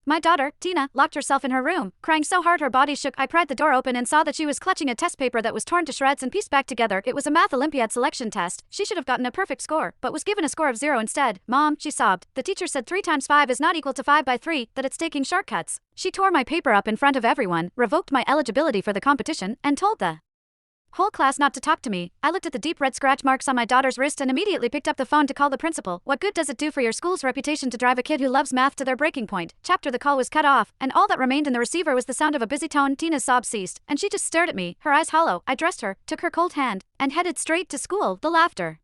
My daughter, Tina, locked herself in her room, crying so hard her body shook. I pried the door open and saw that she was clutching a test paper that was torn to shreds and pieced back together. It was a math Olympiad selection test. She should have gotten a perfect score, but was given a score of 0 instead. Mom, she sobbed. The teacher said 3 times 5 is not equal to 5 by 3, that it's taking shortcuts. She tore my paper up in front of everyone, revoked my eligibility for the competition, and told the whole class not to talk to me. I looked at the deep red scratch marks on my daughter's wrist and immediately picked up the phone to call the principal. What good does it do for your school's reputation to drive a kid who loves math to their breaking point? Chapter. The call was cut off, and all that remained in the receiver was the sound of a busy tone. Tina's sobs ceased, and she just stared at me, her eyes hollow. I dressed her, took her cold hand, and headed straight to school. The laughter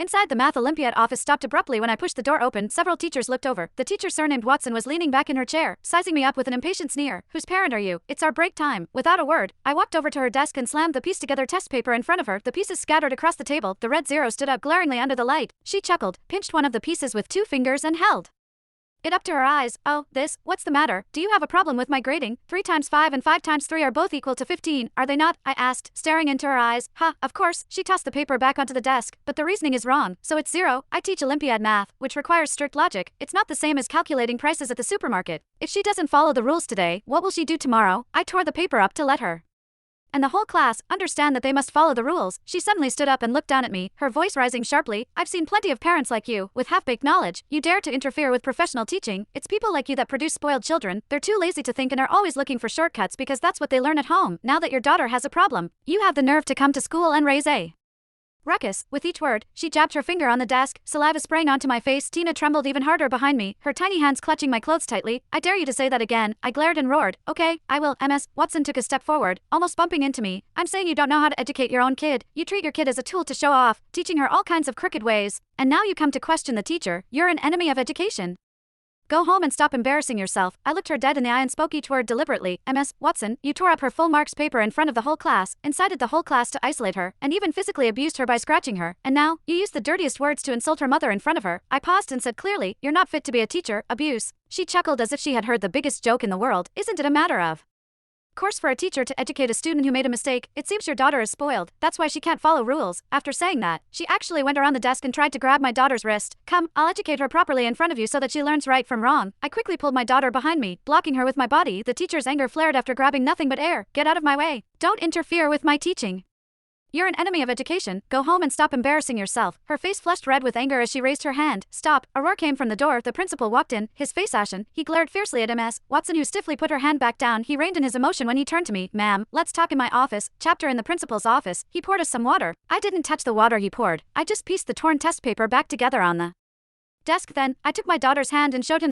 inside the Math Olympiad office stopped abruptly when I pushed the door open. Several teachers looked over. The teacher, surnamed Watson, was leaning back in her chair, sizing me up with an impatient sneer. Whose parent are you? It's our break time. Without a word, I walked over to her desk and slammed the pieced-together test paper in front of her. The pieces scattered across the table. The red 0 stood out glaringly under the light. She chuckled, pinched one of the pieces with 2 fingers and held it up to her eyes. Oh, what's the matter? Do you have a problem with my grading? 3 times 5 and 5 times 3 are both equal to 15, are they not? I asked, staring into her eyes. Of course. She tossed the paper back onto the desk. But the reasoning is wrong, so it's 0. I teach Olympiad math, which requires strict logic. It's not the same as calculating prices at the supermarket. If she doesn't follow the rules today, what will she do tomorrow? I tore the paper up to let her and the whole class understand that they must follow the rules. She suddenly stood up and looked down at me, her voice rising sharply. I've seen plenty of parents like you, with half-baked knowledge. You dare to interfere with professional teaching. It's people like you that produce spoiled children. They're too lazy to think and are always looking for shortcuts because that's what they learn at home. Now that your daughter has a problem, you have the nerve to come to school and raise a ruckus. With each word, she jabbed her finger on the desk, saliva spraying onto my face. Tina trembled even harder behind me, her tiny hands clutching my clothes tightly. I dare you to say that again. I glared and roared. Okay, I will. Ms. Watson took a step forward, almost bumping into me. I'm saying you don't know how to educate your own kid. You treat your kid as a tool to show off, teaching her all kinds of crooked ways. And now you come to question the teacher. You're an enemy of education. Go home and stop embarrassing yourself. I looked her dead in the eye and spoke each word deliberately. Ms. Watson, you tore up her full marks paper in front of the whole class, incited the whole class to isolate her, and even physically abused her by scratching her. And now, you used the dirtiest words to insult her mother in front of her. I paused and said clearly, you're not fit to be a teacher. Abuse. She chuckled as if she had heard the biggest joke in the world. Isn't it a matter of course for a teacher to educate a student who made a mistake? It seems your daughter is spoiled. That's why she can't follow rules. After saying that, she actually went around the desk and tried to grab my daughter's wrist. Come, I'll educate her properly in front of you so that she learns right from wrong. I quickly pulled my daughter behind me, blocking her with my body. The teacher's anger flared after grabbing nothing but air. Get out of my way. Don't interfere with my teaching. You're an enemy of education. Go home and stop embarrassing yourself. Her face flushed red with anger as she raised her hand. Stop. A roar came from the door. The principal walked in, his face ashen. He glared fiercely at Ms. Watson, who stiffly put her hand back down. He reined in his emotion when he turned to me. Ma'am, let's talk in my office. Chapter. In the principal's office. He poured us some water. I didn't touch the water he poured. I just pieced the torn test paper back together on the desk. Then, I took my daughter's hand and showed him